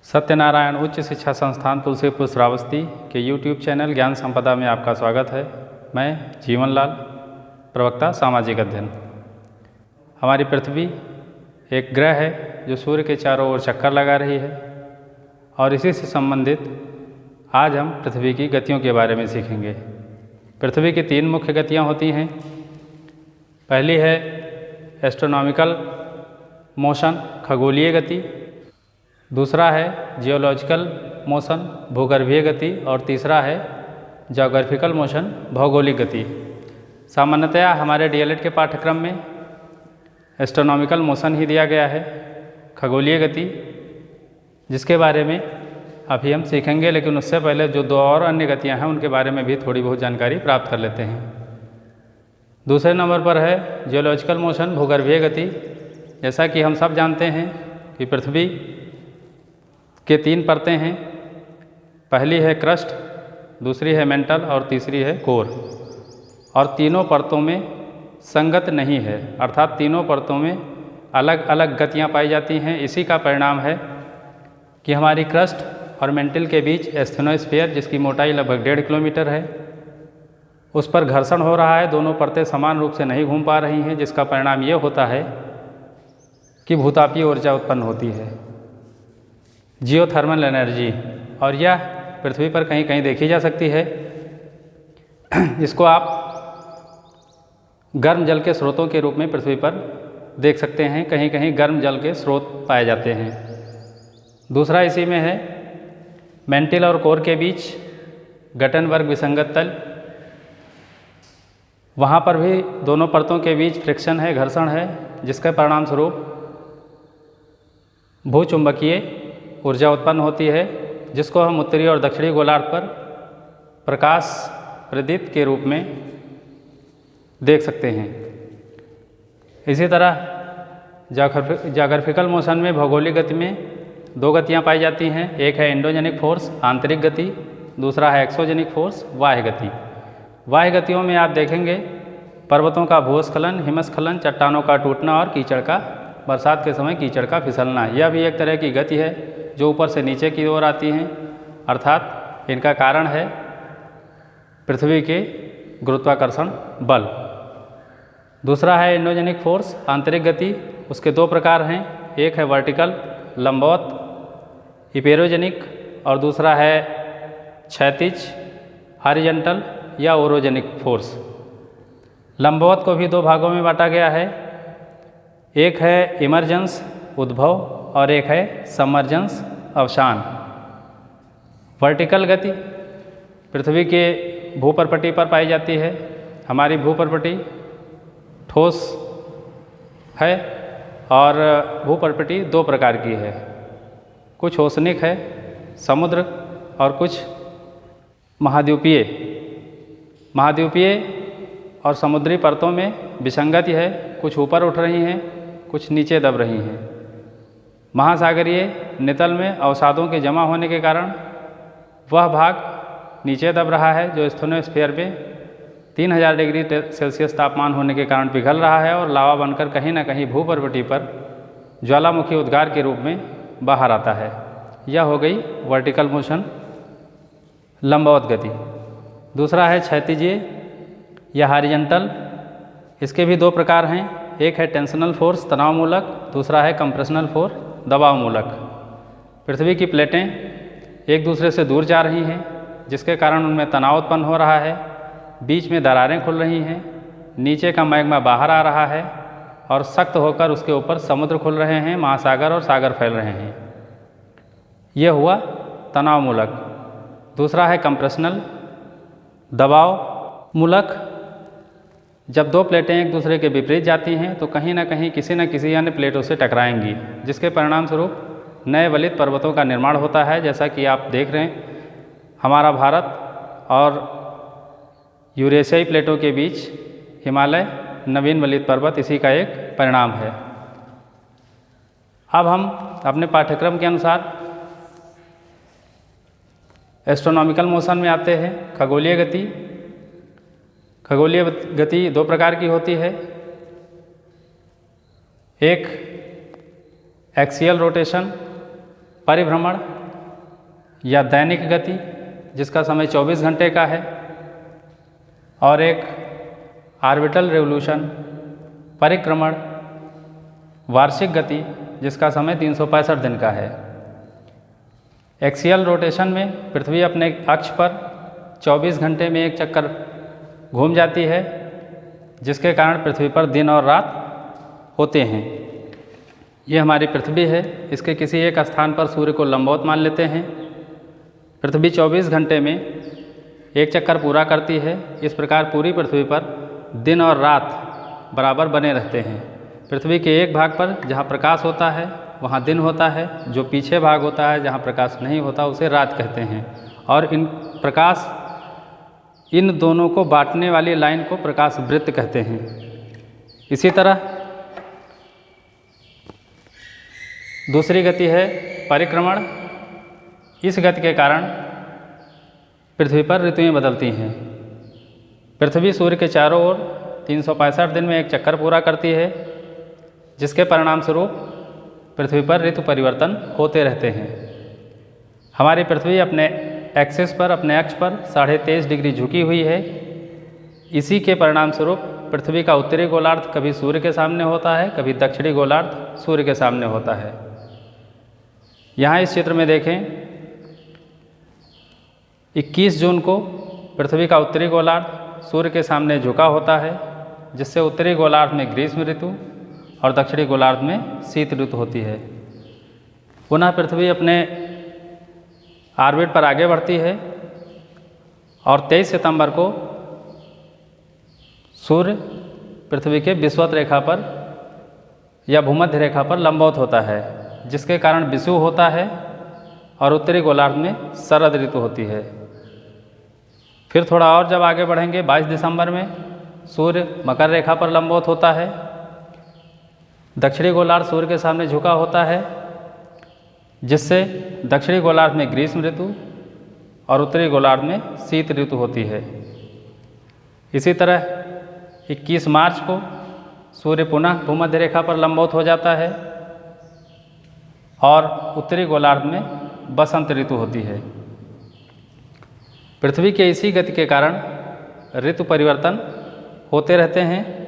सत्यनारायण उच्च शिक्षा संस्थान तुलसीपुर श्रावस्ती के यूट्यूब चैनल ज्ञान संपदा में आपका स्वागत है। मैं जीवनलाल, प्रवक्ता सामाजिक अध्ययन। हमारी पृथ्वी एक ग्रह है जो सूर्य के चारों ओर चक्कर लगा रही है और इसी से संबंधित आज हम पृथ्वी की गतियों के बारे में सीखेंगे। पृथ्वी की 3 मुख्य गतियाँ होती हैं। पहली है एस्ट्रोनॉमिकल मोशन, खगोलीय गति। दूसरा है जियोलॉजिकल मोशन, भूगर्भीय गति। और तीसरा है ज्योग्राफिकल मोशन, भौगोलिक गति। सामान्यतया हमारे डीएलएड के पाठ्यक्रम में एस्ट्रोनॉमिकल मोशन ही दिया गया है, खगोलीय गति, जिसके बारे में अभी हम सीखेंगे। लेकिन उससे पहले जो 2 और अन्य गतियां हैं उनके बारे में भी थोड़ी बहुत जानकारी प्राप्त कर लेते हैं। दूसरे नंबर पर है जियोलॉजिकल मोशन, भूगर्भीय गति। जैसा कि हम सब जानते हैं कि पृथ्वी के 3 परतें हैं। पहली है क्रस्ट, दूसरी है मेंटल और तीसरी है कोर। और तीनों परतों में संगत नहीं है, अर्थात तीनों परतों में अलग अलग गतियां पाई जाती हैं। इसी का परिणाम है कि हमारी क्रस्ट और मेंटल के बीच एस्थेनोस्फीयर, जिसकी मोटाई लगभग 1.5 किलोमीटर है, उस पर घर्षण हो रहा है। दोनों परतें समान रूप से नहीं घूम पा रही हैं, जिसका परिणाम ये होता है कि भूतापीय ऊर्जा उत्पन्न होती है, जियोथर्मल एनर्जी। और यह पृथ्वी पर कहीं कहीं देखी जा सकती है। इसको आप गर्म जल के स्रोतों के रूप में पृथ्वी पर देख सकते हैं। कहीं कहीं गर्म जल के स्रोत पाए जाते हैं। दूसरा इसी में है मेंटल और कोर के बीच गटनबर्ग विसंगत तल। वहाँ पर भी दोनों परतों के बीच फ्रिक्शन है, घर्षण है, जिसके परिणाम स्वरूप भूचुंबकीय ऊर्जा उत्पन्न होती है, जिसको हम उत्तरी और दक्षिणी गोलार्ध पर प्रकाश प्रदीप्त के रूप में देख सकते हैं। इसी तरह ज्योग्राफिकल मोशन में, भौगोलिक गति में 2 गतियां पाई जाती हैं। एक है एंडोजेनिक फोर्स, आंतरिक गति। दूसरा है एक्सोजेनिक फोर्स, बाह्य गति। बाह्य गतियों में आप देखेंगे पर्वतों का भूस्खलन, हिमस्खलन, चट्टानों का टूटना और कीचड़ का, बरसात के समय कीचड़ का फिसलना। यह भी एक तरह की गति है जो ऊपर से नीचे की ओर आती हैं, अर्थात इनका कारण है पृथ्वी के गुरुत्वाकर्षण बल। दूसरा है एंडोजेनिक फोर्स, आंतरिक गति। उसके 2 प्रकार हैं। एक है वर्टिकल, लंबवत, इपेरोजेनिक। और दूसरा है क्षैतिज, हॉरिजॉन्टल या ओरोजेनिक फोर्स। लंबवत को भी 2 भागों में बांटा गया है। एक है इमर्जेंस, उद्भव, और एक है सबमर्जेंस, अवसान। वर्टिकल गति पृथ्वी के भूपर्पटी पर पाई जाती है। हमारी भूपर्पटी ठोस है और भूपर्पटी 2 प्रकार की है। कुछ ओसनिक है, समुद्र, और कुछ महाद्वीपीय। महाद्वीपीय और समुद्री परतों में विसंगति है, कुछ ऊपर उठ रही हैं, कुछ नीचे दब रही हैं। महासागरीय नितल में अवसादों के जमा होने के कारण वह भाग नीचे दब रहा है, जो एस्थेनोस्फीयर पे 3000 डिग्री सेल्सियस तापमान होने के कारण पिघल रहा है और लावा बनकर कहीं ना कहीं भूपर्वटी पर ज्वालामुखी उद्गार के रूप में बाहर आता है। यह हो गई वर्टिकल मोशन, लंबवत गति। दूसरा है क्षैतिजीय या हॉरिजॉन्टल। इसके भी 2 प्रकार हैं। एक है टेंशनल फोर्स, तनाव मूलक। दूसरा है कंप्रेशनल फोर्स, दबाव मूलक। पृथ्वी की प्लेटें एक दूसरे से दूर जा रही हैं, जिसके कारण उनमें तनाव उत्पन्न हो रहा है। बीच में दरारें खुल रही हैं, नीचे का मैग्मा बाहर आ रहा है और सख्त होकर उसके ऊपर समुद्र खुल रहे हैं, महासागर और सागर फैल रहे हैं। यह हुआ तनाव मूलक। दूसरा है कंप्रेशनल, दबाव मूलक। जब 2 प्लेटें एक दूसरे के विपरीत जाती हैं तो कहीं ना कहीं किसी न किसी अन्य प्लेटों से टकराएंगी, जिसके परिणाम स्वरूप नए वलित पर्वतों का निर्माण होता है। जैसा कि आप देख रहे हैं, हमारा भारत और यूरेशियाई प्लेटों के बीच हिमालय, नवीन वलित पर्वत इसी का एक परिणाम है। अब हम अपने पाठ्यक्रम के अनुसार एस्ट्रोनॉमिकल मोशन में आते हैं। खगोलीय गति। खगोलीय गति दो प्रकार की होती है। एक एक्सियल रोटेशन, परिभ्रमण या दैनिक गति, जिसका समय 24 घंटे का है, और एक ऑर्बिटल रिवोल्यूशन, परिक्रमण, वार्षिक गति, जिसका समय 365 दिन का है। एक्सियल रोटेशन में पृथ्वी अपने अक्ष पर 24 घंटे में एक चक्कर घूम जाती है, जिसके कारण पृथ्वी पर दिन और रात होते हैं। ये हमारी पृथ्वी है। इसके किसी एक स्थान पर सूर्य को लंबवत मान लेते हैं। पृथ्वी 24 घंटे में एक चक्कर पूरा करती है। इस प्रकार पूरी पृथ्वी पर दिन और रात बराबर बने रहते हैं। पृथ्वी के एक भाग पर जहाँ प्रकाश होता है वहाँ दिन होता है, जो पीछे भाग होता है जहाँ प्रकाश नहीं होता उसे रात कहते हैं। और इन दोनों को बांटने वाली लाइन को प्रकाश वृत्त कहते हैं। इसी तरह दूसरी गति है परिक्रमण। इस गति के कारण पृथ्वी पर ऋतुएं बदलती हैं। पृथ्वी सूर्य के चारों ओर 365 दिन में एक चक्कर पूरा करती है, जिसके परिणाम स्वरूप पृथ्वी पर ऋतु परिवर्तन होते रहते हैं। हमारी पृथ्वी अपने एक्सिस पर, अपने अक्ष पर 23.5 डिग्री झुकी हुई है। इसी के परिणाम स्वरूप पृथ्वी का उत्तरी गोलार्ध कभी सूर्य के सामने होता है, कभी दक्षिणी गोलार्ध सूर्य के सामने होता है। यहाँ इस चित्र में देखें, 21 जून को पृथ्वी का उत्तरी गोलार्ध सूर्य के सामने झुका होता है, जिससे उत्तरी गोलार्ध में ग्रीष्म ऋतु और दक्षिणी गोलार्ध में शीत ऋतु होती है। पुनः पृथ्वी अपने ऑर्बिट पर आगे बढ़ती है और 23 सितंबर को सूर्य पृथ्वी के विषुवत रेखा पर या भूमध्य रेखा पर लंबवत होता है, जिसके कारण विषुव होता है और उत्तरी गोलार्ध में शरद ऋतु होती है। फिर थोड़ा और जब आगे बढ़ेंगे, 22 दिसंबर में सूर्य मकर रेखा पर लंबवत होता है। दक्षिणी गोलार्ध सूर्य के सामने झुका होता है, जिससे दक्षिणी गोलार्ध में ग्रीष्म ऋतु और उत्तरी गोलार्ध में शीत ऋतु होती है। इसी तरह 21 मार्च को सूर्य पुनः भूमध्य रेखा पर लंबवत हो जाता है और उत्तरी गोलार्ध में बसंत ऋतु होती है। पृथ्वी के इसी गति के कारण ऋतु परिवर्तन होते रहते हैं।